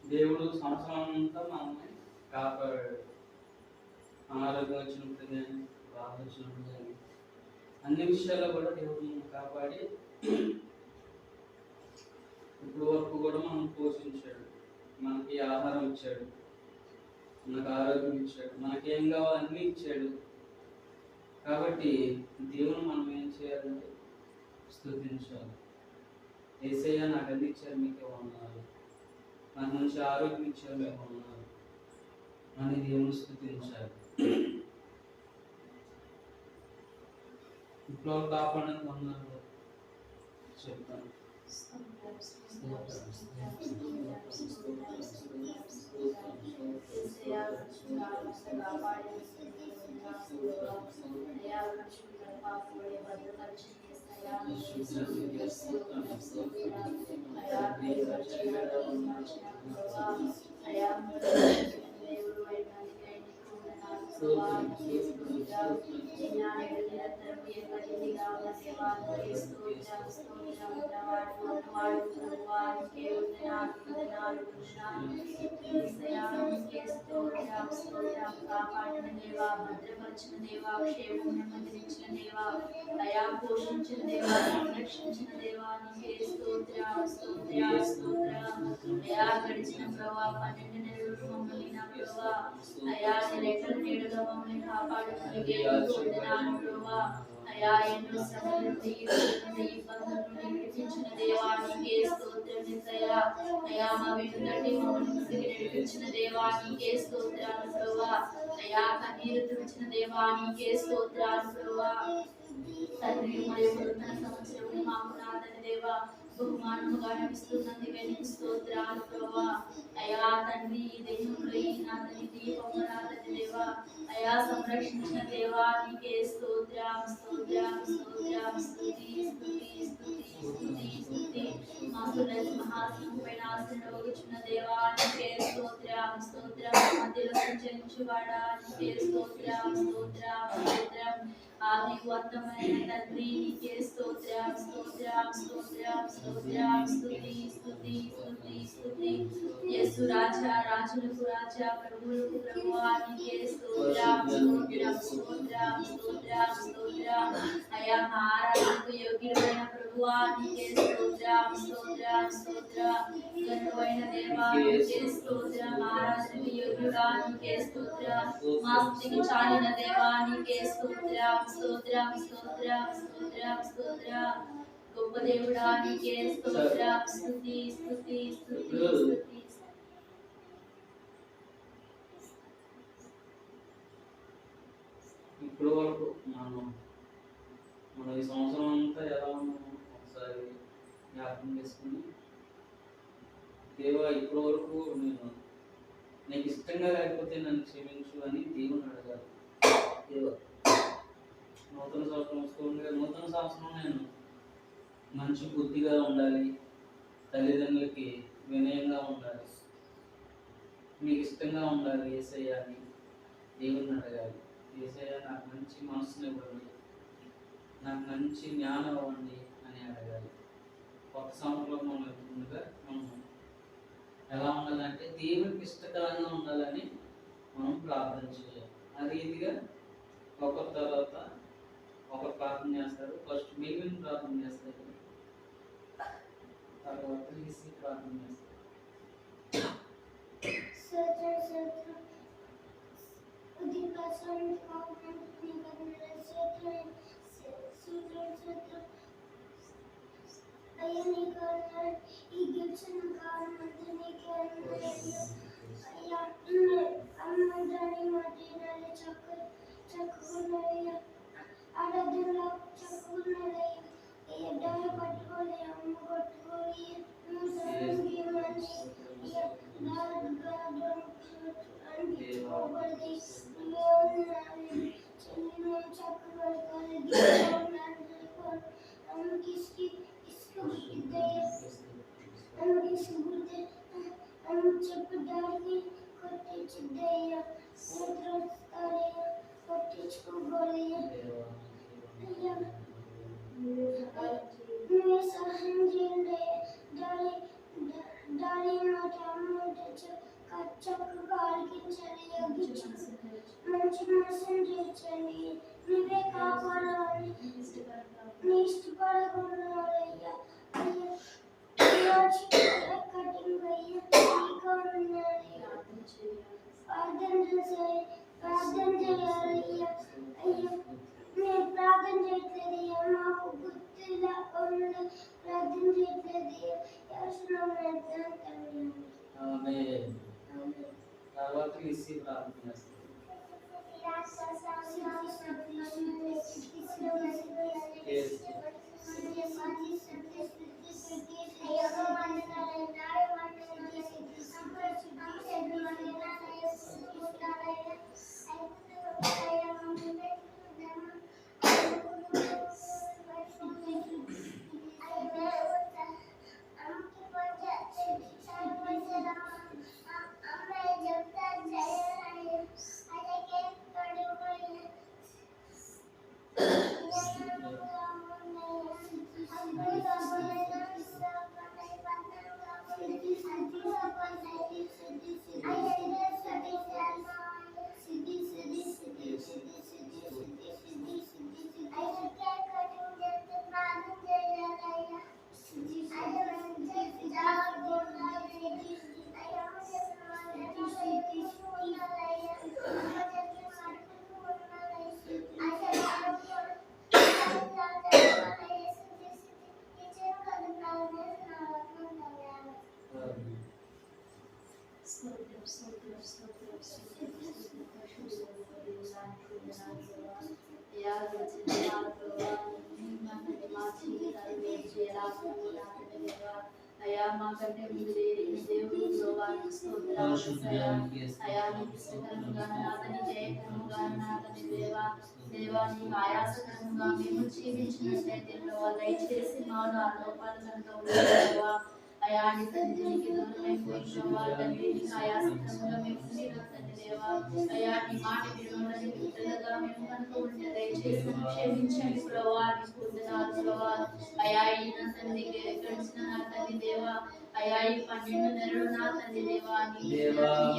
దేవుడు సంవత్సరం అంతా మనల్ని కాపాడాడు. అనారోగ్యం వచ్చినప్పుడు కానీ, బాధ వచ్చినప్పుడు కానీ, అన్ని విషయాల్లో కూడా దేవుడు మనల్ని కాపాడి ఇప్పుడు వరకు కూడా మనం పోషించాడు. మనకి ఆహారం ఇచ్చాడు, మనకు ఆరోగ్యం ఇచ్చాడు, మనకేం కావాలో అన్నీ ఇచ్చాడు. కాబట్టి దేవుని మనం ఏం చేయాలంటే స్తుతించాలి. యేసయ్య నాకు అన్ని ఇచ్చారు, మీకే వందనాలు, నాకు మంచి ఆరోగ్యం ఇచ్చారు, మీకు వందనాలు అని దేవుని స్తుతించాలి. ఇప్పుడు కాపాడడానికి వందనాలు చెప్తాను. భద్రపరిచిన దేవా, క్షేమం నెమ్మదించిన దేవా, అయా పోషించిన దేవా, సంరక్షించిన దేవా, నీకే స్తోత్రం స్తోత్రం స్తోత్రం. అయా గడిచిన ప్రభా 12 నెలలు మమ్మల్ని నా ప్రభా అయా రెక్కల నీడలో మమ్మల్ని కాపాడుకునే వందనాలు ప్రభా. అయా ఎన్నో శ్రమల నుండి ఇబ్బందుల నుండి విడిపించిన దేవా, నీకే స్తోత్రం యేసయ్యా. అయా మా వెనుదండి మమ్మల్ని ముందుకు నడిపించిన దేవా, నీకే స్తోత్రాలు ప్రభా. అయా కన్నీరు తుడిచిన దేవా, నీకే స్తోత్రాలు ప్రభా. తండ్రి మరియు నూతన సంవత్సరం మాకు నాదని దేవా బహుమానముగా నడిపిస్తున్నందుకే నీకు స్తోత్రాలు ప్రభా. అయా తండ్రి ఈ దేహంలో ఈ నాదని దీపము నాదని దేవా, అయా సంరక్షించిన దేవా, నీకే స్తోత్రం స్తోత్రం స్తోత్రం. స్తుతి స్తుతి స్తుతి స్తుతి స్తుతి. మాకు మహాసింహపైన ఆశీర్వదించిన దేవా, నీకే స్తోత్రం స్తోత్రం. మధ్యలో సంచరించువాడా, నీకే స్తోత్రం స్తోత్రం స్తోత్రం. ఆది వర్తమైన తండ్రి, నీకే స్తోత్రం స్తోత్రం స్తోత్రం స్తోత్రం. స్తుతి స్తుతి స్తుతి స్తుతి. యేసు రాజా, రాజులకు రాజా, ప్రభువులకు ప్రభువా, నీకే స్తోత్రం స్తోత్రం స్తోత్రం స్తోత్రం స్తోత్రం. అయా మా ఆరాధనకు యోగ్యుడైన ప్రభువా, నీకే స్తోత్రం స్తోత్రం స్తోత్రం. ఘనుడైన దేవా, నీకే స్తోత్రం. ఆరాధనకు యోగ్యుడా, నీకే స్తోత్రం. మా స్తుతికి చాలిన దేవా, నీకే స్తోత్రం స్తోత్రం స్తోత్రం స్తోత్రం స్తోత్రం. గొప్ప దేవుడా, నీకే స్తోత్రం. స్తుతి స్తుతి స్తుతి స్తుతి. ఇప్పుడు వరకు మనం ఈ సంవత్సరం అంతా ఎలా ఉన్నామో ఒకసారి జ్ఞాపకం చేసుకుని, దేవా ఇప్పటి వరకు నీకు ఇష్టంగా లేకపోతే నన్ను క్షమించు అని దేవుని అడగాలి. దేవా నూతన సంవత్సరం వస్తుండగా నూతన సంవత్సరం నేను మంచి బుద్ధిగా ఉండాలి, తల్లిదండ్రులకి వినయంగా ఉండాలి, మీకు ఇష్టంగా ఉండాలి యేసయ్య అని దేవుని అడగాలి. యేసయ్య నాకు మంచి మనసుని ఇవ్వండి, నాకు మంచి జ్ఞానం ఇవ్వండి అని అడగాలి. కొత్త సంవత్సరంలో మనం ఎలా ఉండాలంటే దేవునికి ఇష్టకరంగా ఉండాలని మనం ప్రార్థన చేయాలి. ఆ రీతిగా ఒకరి తర్వాత ఒకరు ప్రార్థన చేస్తారు. ఫస్ట్ మిగిలిన ప్రార్థన చేస్తారు, తర్వాత తీసి ప్రార్థన చేస్తారు. చక్కగా ఆలకించాలి, మంచి మనసును తీర్చండి. నువ్వే కాపాడాలి, నీ ఇష్టపడకుండా కటింగ్ అయ్యా ప్రార్థన చేయాలి అయ్యా. నేను ప్రార్థన చేయట్లేదు అయ్యా, మాకు గుర్తులా ప్రార్థన చేయట్లేదు తర్వాత ఇసి ప్రార్థన చేస్తాం. అయా మాకంటే ముందు దేవుడు లోవానికి స్తోత్రాలు అయా నీకు ఇష్టకరముగా నాథని జయకరముగా నాథని దేవానికి ఆయాసకరముగా మేము జీవించినట్లయితే దయచేసి మాలో ఆ లోపాలతో అయా నీ తండ్రికి దూరమైపోయిన వాళ్ళని ఆయాసకరముగా మేము తండ్రి దేవా అయా నీ మాట వినోదని బిడ్డలుగా మేము కనుక ఉంటే దయచేసి క్షమించండి ప్రభా నీకు వందనాలు ప్రభా అయా ఈ నా తండ్రి గడిచిన నా తండ్రి దేవా అయా ఈ 12 నెలలు నా తండ్రి దేవా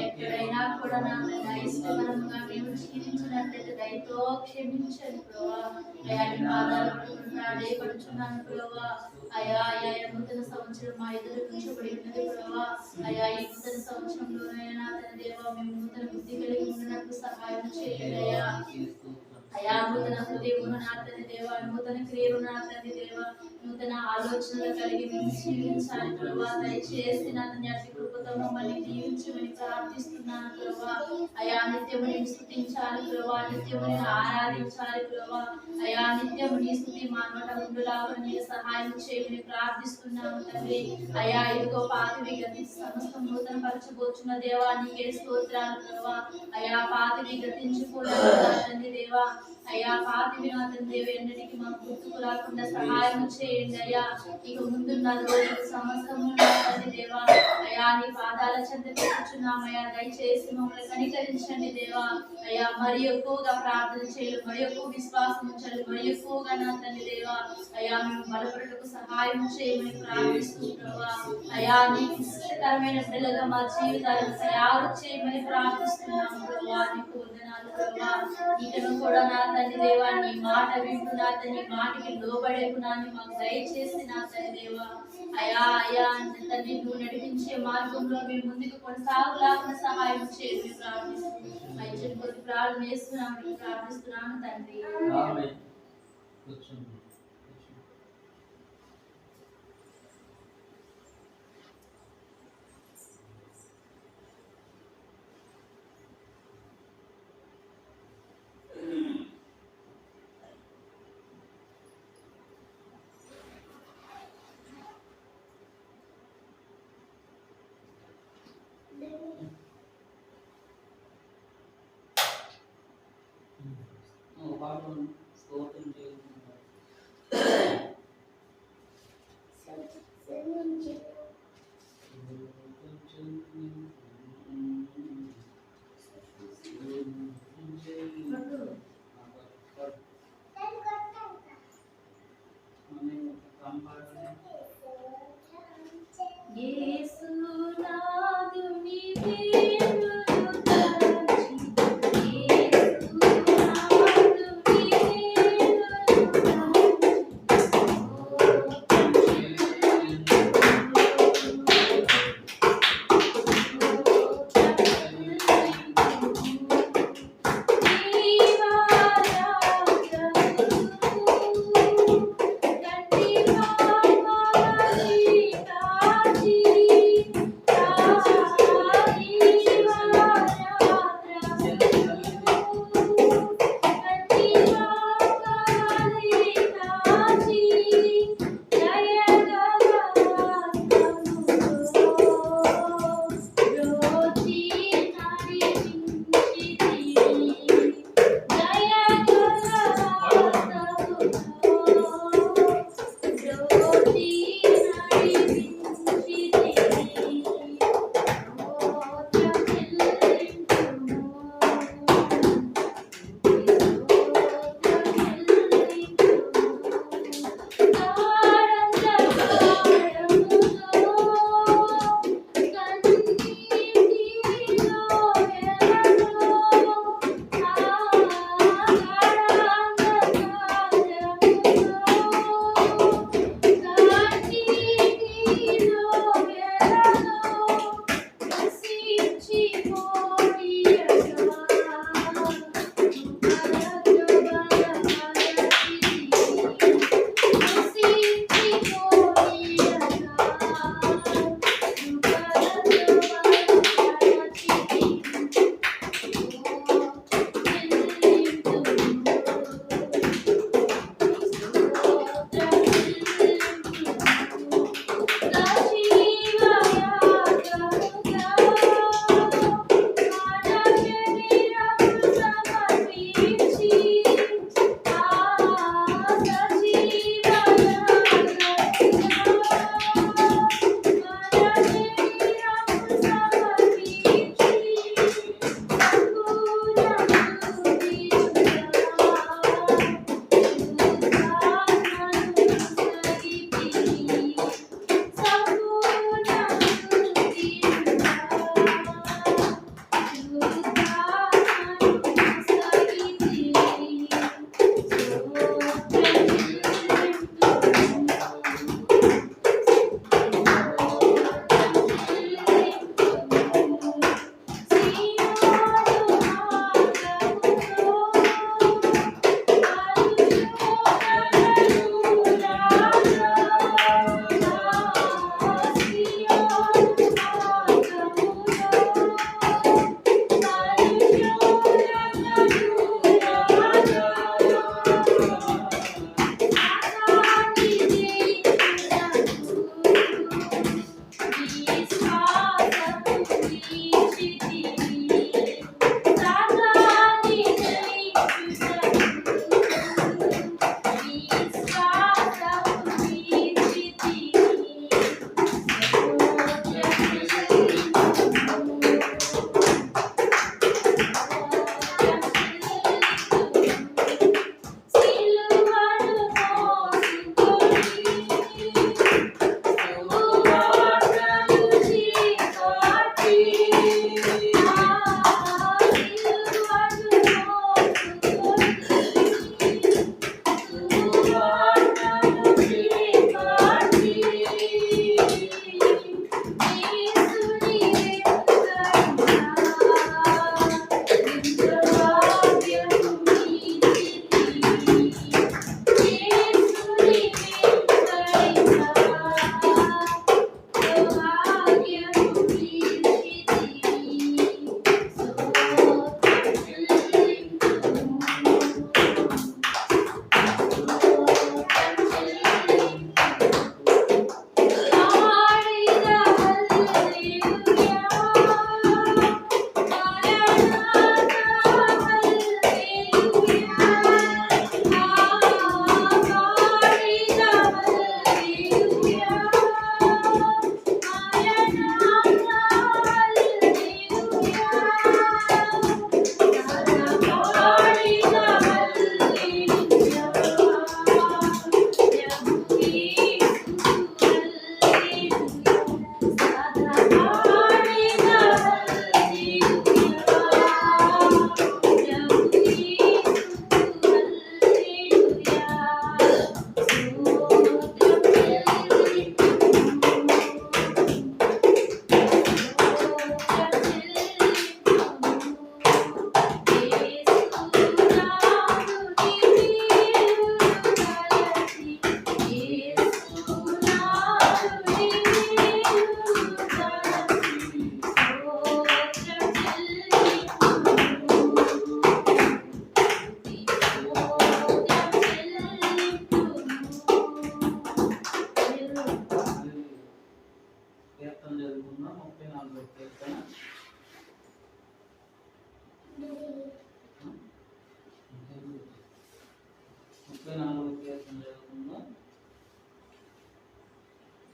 ఎక్కడైనా కూడా నా తండ్రి ఇష్టకరంగా మేము జీవించినట్లయితే దయతో క్షమించండి ప్రభా అయా నీ పాదాలు ప్రాధేయపడుచున్నాను ప్రభా అయా అయా నూతన సంవత్సరం మా ఎదురు ఉంచబడి ఉన్నది ప్రభా అయా ఈ నూతన సంవత్సరంలోనైనా తండ్రి దేవా మేము నూతన బుద్ధి కలిగి ఉండడానికి సహాయం చేయండి అయా నూతన హృదయమును నా తండ్రి దేవా నూతన క్రియలు నా తండ్రి దేవా నూతన ఆలోచనలు కలిగి మేము జీవించాలి ప్రభా దయచేసి నా తండ్రి అతి కృపతో మమ్మల్ని దీవించమని ప్రార్థిస్తున్నాను ప్రభా అయా నిత్యము నేను స్తుతించాలి ప్రభా నిత్యము నేను ఆరాధించాలి ప్రభా అయా నిత్యము నీ స్తుతి మా నోట ఉండులాగా నీ సహాయం చేయమని ప్రార్థిస్తున్నాను తండ్రి అయా ఇదిగో పాతివి గతి సమస్తం నూతన పరచబోచున్న దేవా నీకే స్తోత్రాలు ప్రభా అయా పాతివి గతించిపోలేదు తండ్రి దేవా అయా పాతివి నా తండ్రి ఎన్నటికి మాకు గుర్తుకు రాకుండా సహాయం చేయండి అయ్యా ఇక ముందున్న రోజులు సమస్తము నా తండ్రి దేవా అయా నీ పాదాల చెంత పెట్టుచున్నామయ్యా దయచేసి మమ్మల్ని కనికరించండి దేవా అయా మరి ఎక్కువగా ప్రార్థన చేయాలి మరి ఎక్కువ విశ్వాసం ఉంచాలి మరి ఎక్కువగా నా తండ్రి దేవా అయా మేము బలపడటకు సహాయం చేయమని ప్రార్థిస్తున్నావా అయా నీకు ఇష్టకరమైన బిడ్డలుగా మా జీవితాలను తయారు చేయమని ప్రార్థిస్తున్నాము ప్రభా నీకు వందనాలు ప్రభా ఇకను కూడా నా తండ్రి దేవా నీ మాట వింటూ నా తండ్రి మాటకి లోబడే గుణాన్ని మాకు దయచేసి నా తండ్రి దేవా అయా అయా తండ్రి నువ్వు నడిపించే మార్గంలో మేము ముందుకు కొనసాగులాగా సహాయం చేయమని ప్రార్థిస్తున్నాను మంచి కొద్ది ప్రార్థన చేస్తున్నామని ప్రార్థిస్తున్నాను తండ్రి ఆమేన్. స్తోత్రం చేస్తున్నాను. యేసు నాదుని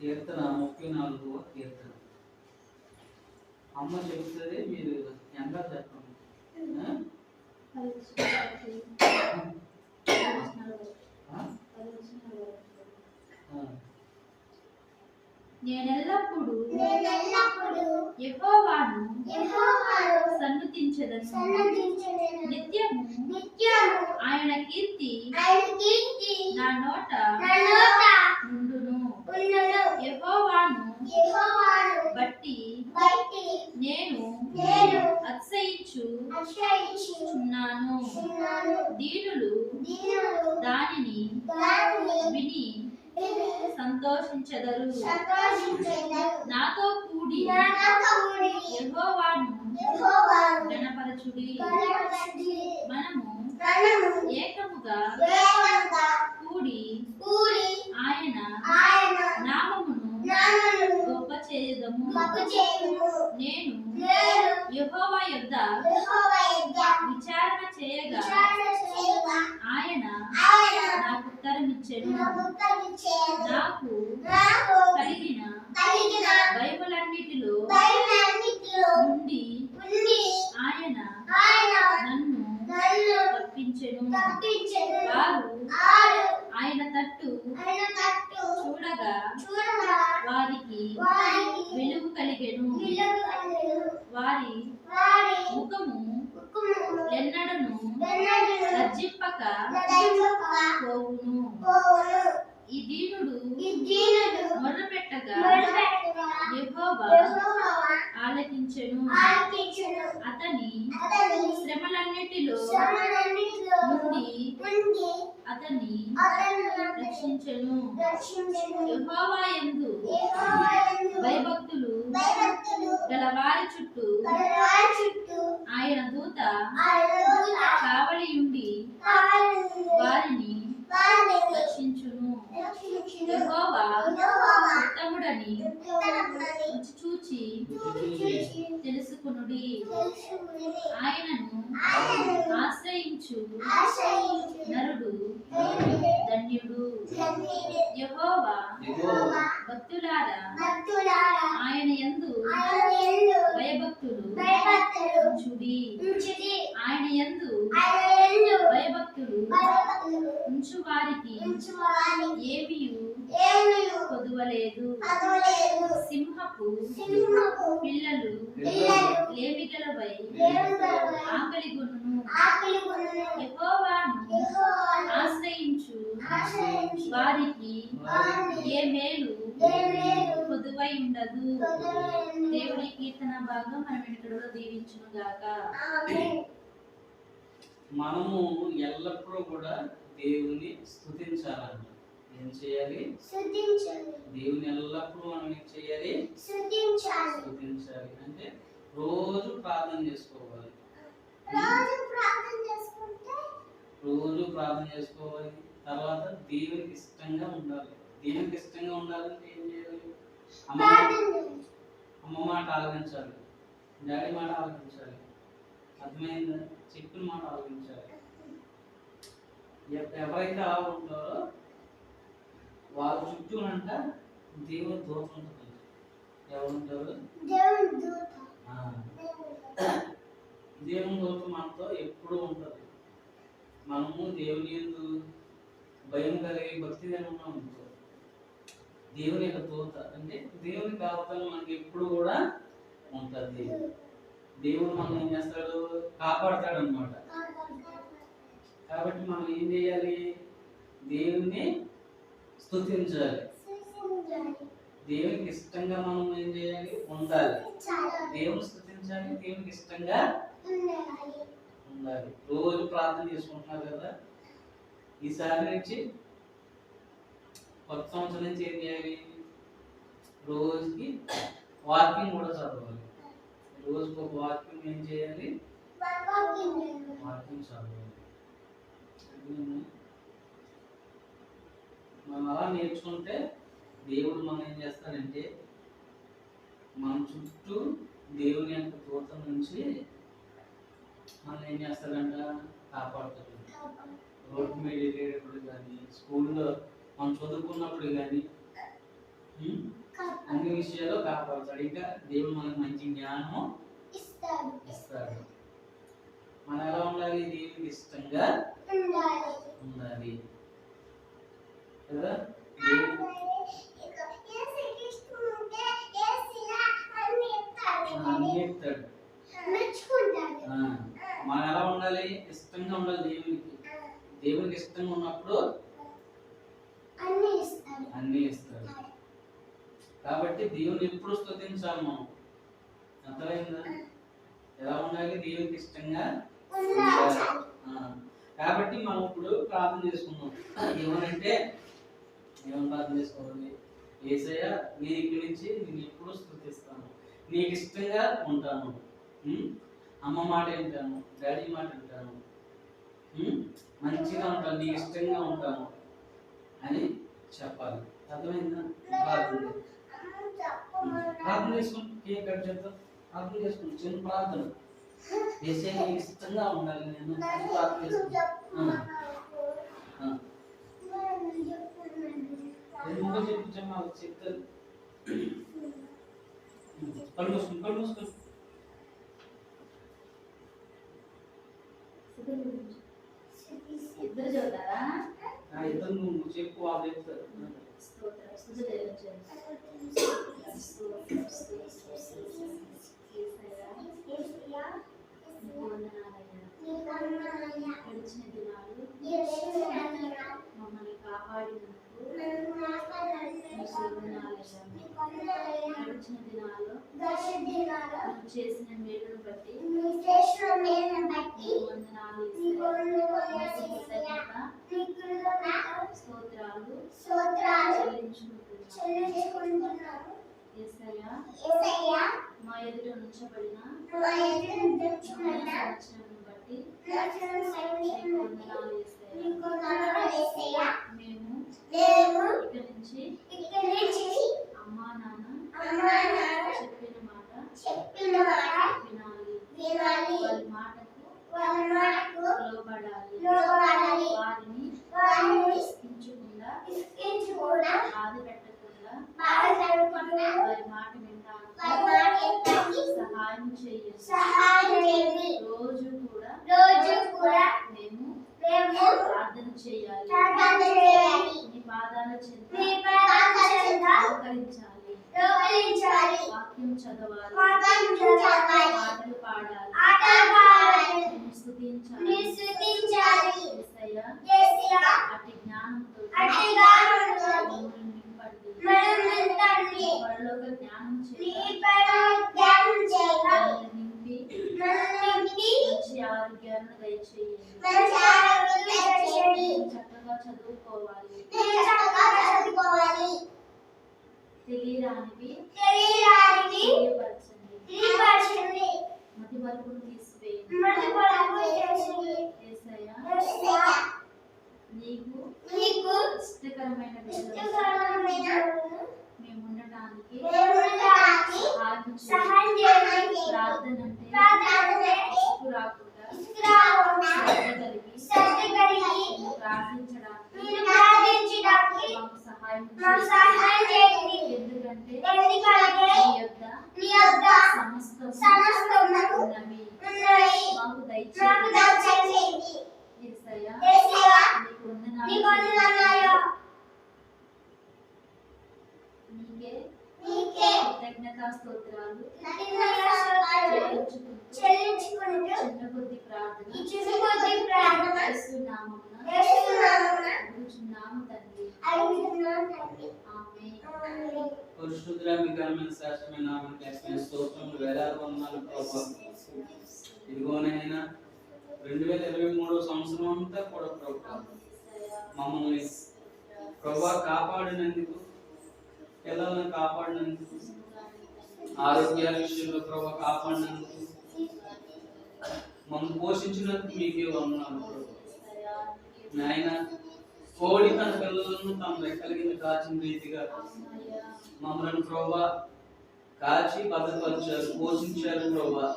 కీర్తన 34వ కీర్తన. అమ్మ చెబుతుంది, మీరు ఎంత చెప్పండి. నేనెల్లప్పుడు యెహోవాను సన్నుతించెదను. నిత్యము ఆయన కీర్తి నా నోట నుండును. యెహోవాను బట్టి నేను అతిశయించుచున్నాను. దీనులు దానిని విని సంతోషించెదరు. నాతో కూడి యెహోవాను గణపరచుడి. మనము ఏకముగా కూడి ఆయన నామమును గొప్ప చేయుదము. నేను యెహోవా యొద్ద విచారణ చేయగా ఆయన నాకు ఉత్తరమిచ్చెను. నాకు కలిగిన భయములన్నిటిలో నుండి ఆయన నన్ను తప్పించెను. వారు ఆయన తట్టు చూడగా వారికి వెలుగు కలిగెను. వారి ముఖము ఎన్నడను లజ్జింపక పోవును. ఈ దీనుడు మొర్రపెట్టగా యెహోవా ఆలకించెను. అతని శ్రమలన్నిటిలో నుండి అతన్ని రక్షించెను. యెహోవా యందు భయభక్తులు గల వారి చుట్టూ ఆయన దూత కావలియుండి వారిని రక్షించును. యెహోవా ఉత్తముడని రుచి చూచి తెలుసుకొనుడి. ఆయనను ఆశ్రయించు నరుడు ధన్యుడు. యెహోవా భక్తులారా ఆయన యందు భయభక్తులు ఉంచుడి. ఆయన యందు భయభక్తులు ఉంచు వారికి ఏమీయు కొదువలేదు. సింహపు పిల్లలు లేమిగలవై ఆకలిగొనును. యెహోవాను ఆశ్రయించు వారికి ఏ మేలు కొదువై ఉండదు. దేవుడి కీర్తన భాగం మనం ఇక్కడ దీవించును గాక. మనము ఎల్లప్పుడూ కూడా దేవుని స్తుతించాలంట. ఏం చేయాలి? దేవుని ఎల్లప్పుడూ మనం ఏం చేయాలి? స్తుతించాలి. అంటే రోజు ప్రార్థన చేసుకోవాలి. రోజు ప్రార్థన చేసుకోవాలి. తర్వాత దేవునికి ఇష్టంగా ఉండాలి. దేవునికి ఇష్టంగా ఉండాలంటే ఏం చేయాలి? అమ్మ మాట ఆలకించాలి, డాడీ మాట ఆలకించాలి. అర్థమైందా? చెప్పిన మాట ఆలకించాలి. ఎవరైతే అలా ఉంటారో వాళ్ళ చుట్టూ అంట దేవుని దూత ఉంటుంది. ఎవరుంటారు? దేవుని దూత మనతో ఎప్పుడూ ఉంటుంది. మనము దేవుని యందు భయం కలిగి భక్తిగా ఉన్నాం అనుకో, దేవుని యొక్క దూత అంటే దేవుని కాపుదల మనకి ఎప్పుడు కూడా ఉంటుంది. దేవుడు మనం ఏం చేస్తాడు? కాపాడతాడు అన్నమాట. కాబట్టి మనం ఏం చేయాలి? దేవుణ్ణి స్తుతించాలి. దేవునికి ఇష్టంగా మనం ఏం చేయాలి? ఉండాలి. దేవుని స్తుతించాలి, దేవునికి ఇష్టంగా ఉండాలి. రోజు ప్రార్థన చేసుకుంటున్నారు కదా, ఈసారి నుంచి కొత్త సంవత్సరం నుంచి ఏం చేయాలి? రోజుకి వాకింగ్ కూడా చదవాలి. రోజుకి ఒక వాకింగ్ ఏం చేయాలి? వాకింగ్ చదవాలి. మనం అలా నేర్చుకుంటే దేవుడు మనం ఏం చేస్తాడంటే మన చుట్టూ దేవుని యొక్క దూత నుంచి మనం ఏం చేస్తాడంట? కాపాడుతాడు. రోడ్డు మీద వెళ్ళేటప్పుడు కానీ, స్కూల్లో మనం చదువుకున్నప్పుడు కానీ, అన్ని విషయాల్లో కాపాడుతాడు. ఇంకా దేవుడు మనకు మంచి జ్ఞానం ఇస్తాడు. మనం ఎలా ఉండాలి? దేవునికి ఇష్టంగా ఉండాలి కదా. అన్ని ఇస్తాడు. మనం ఎలా ఉండాలి? ఇష్టంగా ఉండాలి దేవునికి. దేవునికి ఇష్టంగా ఉన్నప్పుడు అన్ని ఇస్తాడు. కాబట్టి దేవుని ఎప్పుడు స్తుతించాలి మనం. అర్థమైందా? ఎలా ఉండాలి? దేవునికి ఇష్టంగా ఉండాలి. కాబట్టి మనం ఇప్పుడు ప్రార్థన చేసుకుందాం. ఏమనంటే ఏమని ప్రార్థన చేసుకోవాలి? యేసయ్య, నేను ఇక్కడి నుంచి నేను ఎప్పుడు స్తుతిస్తాను, నీకు ఇష్టంగా ఉంటాను, అమ్మ మాట వింటాను, డాడీ మాట వింటాను, మంచిగా ఉంటాను, నీకు ఇష్టంగా ఉంటాను అని చెప్పాలి. అర్థమైందా? ప్రార్థన చేసుకుని కేక్ కట్ చేద్దాం. ప్రార్థన చేసుకుని చిన్న ప్రార్థన. యేసయ్య, నీకు ఇష్టంగా ఉండాలి నేను ప్రార్థన చేసుకుంటాను. ముందు చెప్పించమ్మా, చెప్తారు. కళ్ళు మూసుకుని ఇద్దరు చదువుతారా? ఇద్దరు నువ్వు చెప్పు, వాళ్ళు చెప్తారు. గడిచిన దినాలు మమ్మల్ని కాపాడినందుకు గడిచిన దినాలు చేసిన మేలును బట్టి వందనాలు, స్తోత్రాలు చెల్లించుకుంటున్నాను. యేసయ్య, మా ఎదుట ఉంచబడిన సంవత్సరం బట్టి వందనాలు యేసయ్య. మేము ఇక్కడి నుంచి అమ్మా నాన్న చెప్పిన మాట వినాలి, వారి మాటకు లోబడాలి, వారిని ఇసుకించకుండా బాధ పెట్టకుండా వారి మాట వినడానికి సహాయం చేయండి. రోజు కూడా మేము ప్రార్థన చేయాలి, నీ పాదాల చెంత మోకరించాలి, వాక్యం చదవాలి, పాటలు పాడాలి, నిన్ను స్తుతించాలి. యేసయ్య, అట్టి జ్ఞానంతో మమ్మల్ని నింపండి. పరలోక జ్ఞానం నింపి మంచి ఆరోగ్యాన్ని దయచేయండి. చక్కగా చదువుకోవాలి, తెలియరానివి తెలియపరచండి, మతి మరుపును తీసివేయండి. యేసయ్య, నీకు ఇష్టకరమైన మేము ఉండటానికి సహాయం చేయండి. ప్రార్థన అంటే రాకుండా శ్రద్ధ కలిగి ప్రార్థించడానికి మాకు సహాయం చేయండి. ఎందుకంటే నీ యొద్ద సమస్తము ఉన్నవి. మాకు దయచేయండి. యేసయ్య, నీకు వందనాలు. నీకే కృతజ్ఞతా స్తోత్రాలు చెల్లించుకుంటూ చిన్న కొద్ది ప్రార్థన యేసు నామమున అడుగుచున్నాము తండ్రి. ఆమేన్. పరిశుద్ధుడా, మీ ఘనమైన శ్రేష్టమైన నామమునకు స్తోత్రములు, వేలాది వందనాలు ప్రభువా. ఇదిగోనైనా 2023 సంవత్సరం అంతా కూడా ప్రభువా మమ్మల్ని ప్రభువా కాపాడినందుకు, పిల్లలను కాపాడినందుకు, ఆరోగ్యాల విషయంలో ప్రభువా కాపాడినందుకు, మమ్మల్ని పోషించినందుకు మీకే వందనాలు ప్రభువా. నాయన, కోడి తన పిల్లలను తమ రెక్కల కింద కాచిన రీతిగా మమ్మల్ని ప్రభువా కాచి భద్రపరిచారు, పోషించారు ప్రభువా.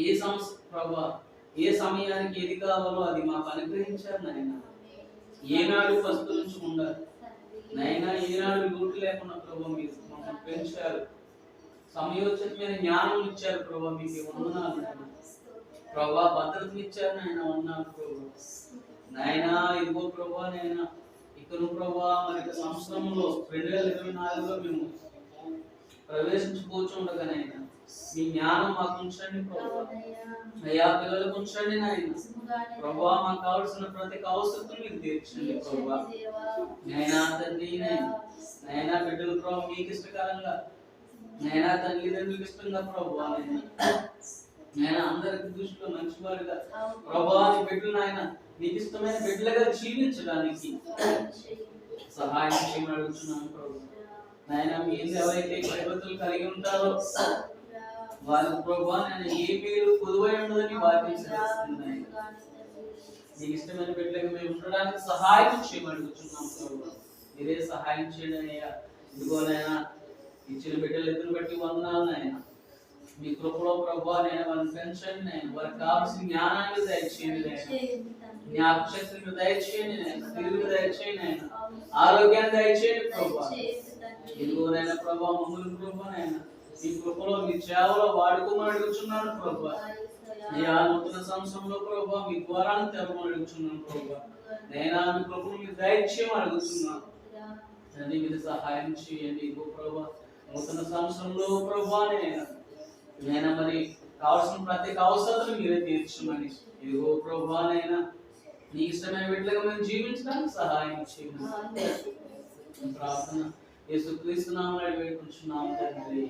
ఏ ప్రభువా ఏ సమయానికి ఏది కావాలో అది మాకు అనుగ్రహించారు నాయన. ఏనాడు పస్తులుంచకుండా నైనా ఈనాడు డ్యూటీ లేకుండా ప్రభు మీరు మమ్మల్ని పెంచారు, సమయోచితమైన జ్ఞానం ఇచ్చారు ప్రభు, మీకు వందనాలు నాయన. ప్రభా భద్రతని ఇచ్చారు నాయన, వందనాలు ప్రభు. నాయనా ఇదిగో ప్రభా నాయన ఇకను ప్రభా మరి సంవత్సరంలో 2024లో మేము ప్రవేశించుకోవచ్చుండగా నాయన మీ జ్ఞానం మాకు ఉంచండి ప్రభా. అయ్యా పిల్లలకు ఉంచండి నాయన ప్రభా, మాకు కావాల్సిన ప్రతి అవసరం మీరు తీర్చండి ప్రభా. నైనా తండ్రి నైనా బిడ్డలు ప్రభా మీకు ఇష్టకరంగా, నైనా తల్లిదండ్రులకు ఇష్టంగా ప్రభా నేను అందరికి దృష్టిలో మంచివారుగా ప్రభా నీ బిడ్డలు నాయన నీకు ఇష్టమైన బిడ్డలుగా జీవించడానికి సహాయం చేయమని అడుగుతున్నాను ప్రభు. నాయన మీరు ఎవరైతే భయభక్తులు కలిగి ఉంటారో వారి ప్రభా నేను ఏ మీరు పొదువై ఉండదని వాక్యం చేస్తుంది. నీకు ఇష్టమైన బిడ్డలుగా మేము ఉండడానికి సహాయం చేయమని అడుగుతున్నాం ప్రభు. మీరే సహాయం చేయండి అయ్యా. ఇదిగోనైనా ఇచ్చిన బిడ్డలు ఎదురు బట్టి వందనాలు నాయన. మీ కృపలో ప్రభా నేను వారిని పెంచండి నాయన, వారికి కావాల్సిన జ్ఞానాన్ని దయచేయండి నాయన, జ్ఞాపశక్తిని దయచేయండి నాయన, తిరుగుని దయచేయండి నాయన, ఆరోగ్యాన్ని దయచేయండి ప్రభా. ఇదిగోనైనా ప్రభా మమ్మల్ని ప్రభా నాయన మీ కృపలో మీ సేవలో వాడుకోమని అడుగుతున్నాను ప్రభా. అయ్యా నూతన సంవత్సరంలో ప్రభా మీ ద్వారాన్ని తెరవమని అడుగుతున్నాను ప్రభా. నైనా మీ కృపను మీరు దయచేయమని అడుగుతున్నాను తండ్రి. మీరు సహాయం చేయండి ఇదిగో ప్రభా. నూతన సంవత్సరంలో ప్రభా నేను మరి కావాల్సిన ప్రతి అవసరాలను మీరే తీర్చమని ఇదిగో ప్రభా నైనా నీ ఇష్టమైన బిడ్డలుగా మేము జీవించడానికి సహాయం చేయండి. ప్రార్థన యేసుక్రీస్తు నామములో వేడుకుంటున్నాము తండ్రి.